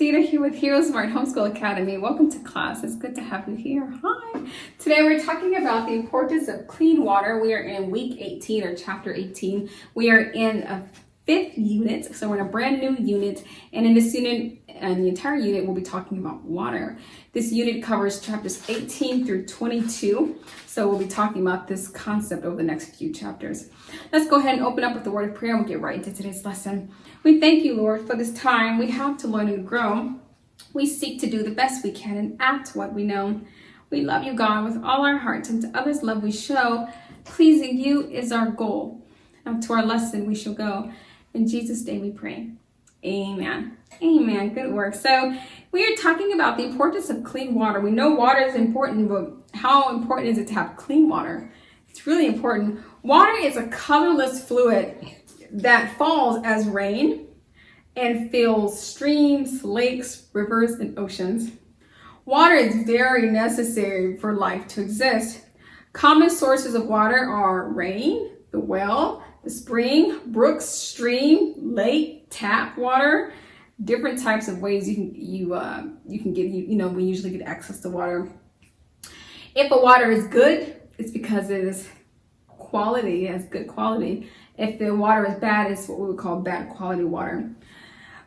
Nita here with HeroesMart Homeschool Academy. Welcome to class. It's good to have you here. Hi. Today we're talking about the importance of clean water. We are in week 18 or chapter 18. We are in a 5th unit, so we're in a brand new unit. And in this unit, and the entire unit, we'll be talking about water. This unit covers chapters 18 through 22. So we'll be talking about this concept over the next few chapters. Let's go ahead and open up with the word of prayer and we'll get right into today's lesson. We thank you, Lord, for this time we have to learn and grow. We seek to do the best we can and act what we know. We love you, God, with all our hearts, and to others love we show. Pleasing you is our goal. Now to our lesson we shall go. In Jesus' name we pray. Amen. Amen. Good work. So we are talking about the importance of clean water. We know water is important, but how important is it to have clean water? It's really important. Water is a colorless fluid that falls as rain and fills streams, lakes, rivers, and oceans. Water is very necessary for life to exist. Common sources of water are rain, the well, the spring, brooks, stream, lake, tap water. Different types of ways you can get, we usually get access to water. If a water is good, it's because it is quality, it has good quality. If the water is bad, it's what we would call bad quality water.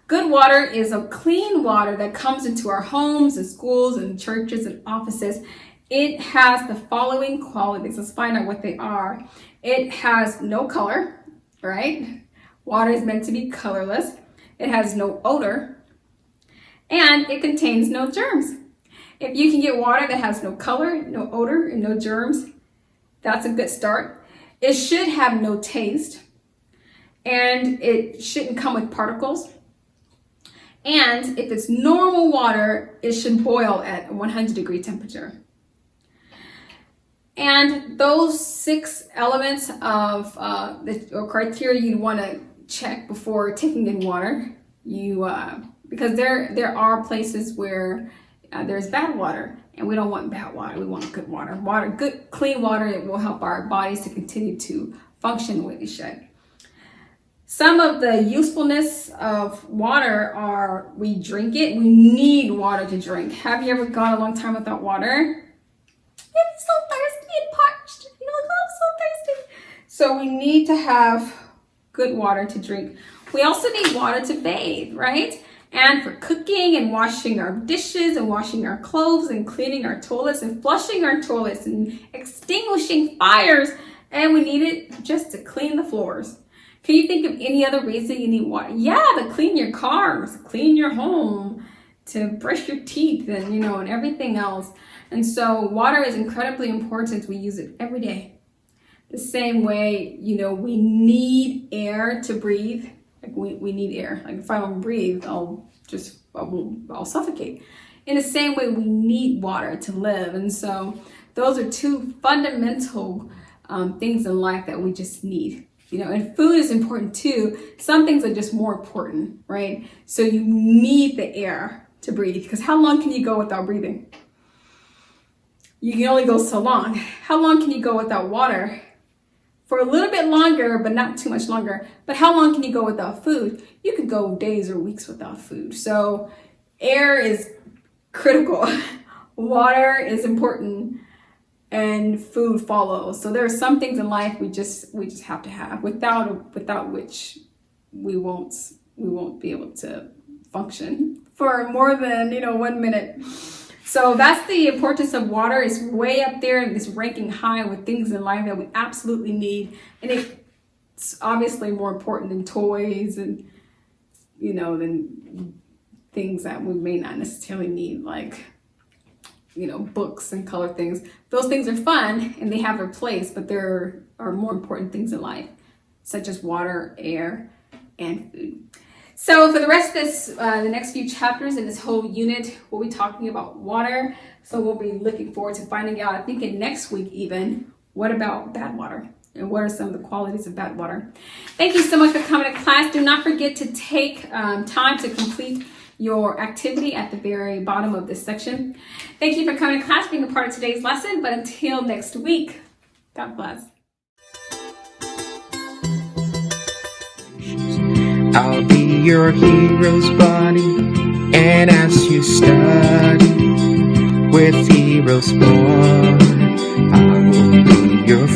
Good water is a clean water that comes into our homes and schools and churches and offices. It has the following qualities. Let's find out what they are. It has no color, right? Water is meant to be colorless. It has no odor, and it contains no germs. If you can get water that has no color, no odor, and no germs, that's a good start. It should have no taste, and it shouldn't come with particles. And if it's normal water, it should boil at 100-degree temperature. And those 6 elements of or criteria you'd want to check before taking in water, because there are places where there's bad water, and we don't want bad water. We want good water. Good clean water. It will help our bodies to continue to function the way they should. Some of the usefulness of water are we drink it. We need water to drink. Have you ever gone a long time without water? I'm so thirsty and parched. I'm so thirsty. So we need to have good water to drink. We also need water to bathe, right? And for cooking and washing our dishes and washing our clothes and cleaning our toilets and flushing our toilets and extinguishing fires. And we need it just to clean the floors. Can you think of any other reason you need water? Yeah, to clean your cars, clean your home, to brush your teeth and, and everything else. And so water is incredibly important. We use it every day. The same way, we need air to breathe. Like we need air. Like if I don't breathe, I'll suffocate. In the same way, we need water to live. And so those are 2 fundamental things in life that we just need. And food is important too. Some things are just more important, right? So you need the air to breathe, because how long can you go without breathing? You can only go so long. How long can you go without water? For a little bit longer, but not too much longer. But how long can you go without food? You could go days or weeks without food. So air is critical. Water is important, and food follows. So there are some things in life we just have to have, without which we won't be able to function for more than 1 minute. So that's the importance of water. It's way up there and it's ranking high with things in life that we absolutely need. And it's obviously more important than toys and, than things that we may not necessarily need, like, books and color things. Those things are fun and they have their place, but there are more important things in life, such as water, air, and food. So for the rest of this, the next few chapters in this whole unit, we'll be talking about water. So we'll be looking forward to finding out, I think in next week even, what about bad water? And what are some of the qualities of bad water? Thank you so much for coming to class. Do not forget to take time to complete your activity at the very bottom of this section. Thank you for coming to class, being a part of today's lesson. But until next week, God bless. I'll be your hero's buddy And as you study with HeroesMart, I will be your